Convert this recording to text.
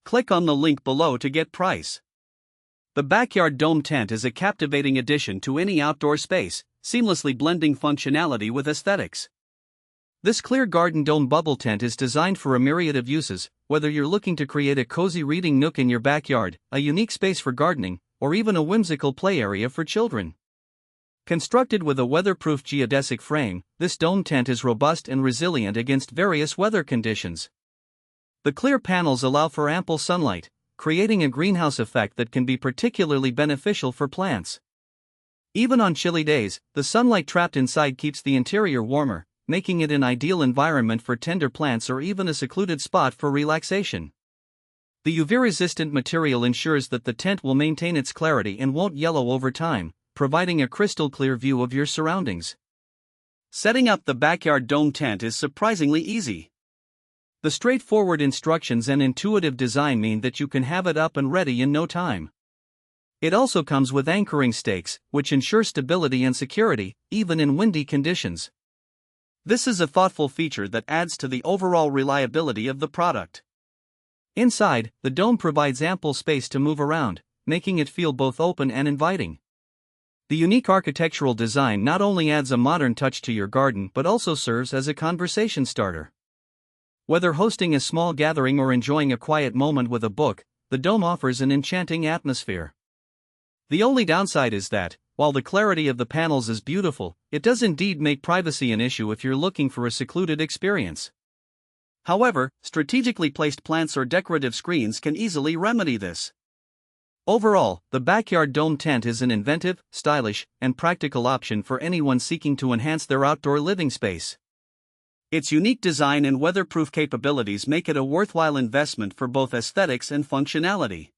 Click on the link below to get price. The backyard dome tent is a captivating addition to any outdoor space, seamlessly blending functionality with aesthetics. This clear garden dome bubble tent is designed for a myriad of uses, whether you're looking to create a cozy reading nook in your backyard, a unique space for gardening, or even a whimsical play area for children. Constructed with a weatherproof geodesic frame, this dome tent is robust and resilient against various weather conditions. The clear panels allow for ample sunlight, creating a greenhouse effect that can be particularly beneficial for plants. Even on chilly days, the sunlight trapped inside keeps the interior warmer, making it an ideal environment for tender plants or even a secluded spot for relaxation. The UV-resistant material ensures that the tent will maintain its clarity and won't yellow over time, providing a crystal-clear view of your surroundings. Setting up the backyard dome tent is surprisingly easy. The straightforward instructions and intuitive design mean that you can have it up and ready in no time. It also comes with anchoring stakes, which ensure stability and security, even in windy conditions. This is a thoughtful feature that adds to the overall reliability of the product. Inside, the dome provides ample space to move around, making it feel both open and inviting. The unique architectural design not only adds a modern touch to your garden but also serves as a conversation starter. Whether hosting a small gathering or enjoying a quiet moment with a book, the dome offers an enchanting atmosphere. The only downside is that, while the clarity of the panels is beautiful, it does indeed make privacy an issue if you're looking for a secluded experience. However, strategically placed plants or decorative screens can easily remedy this. Overall, the backyard dome tent is an inventive, stylish, and practical option for anyone seeking to enhance their outdoor living space. Its unique design and weatherproof capabilities make it a worthwhile investment for both aesthetics and functionality.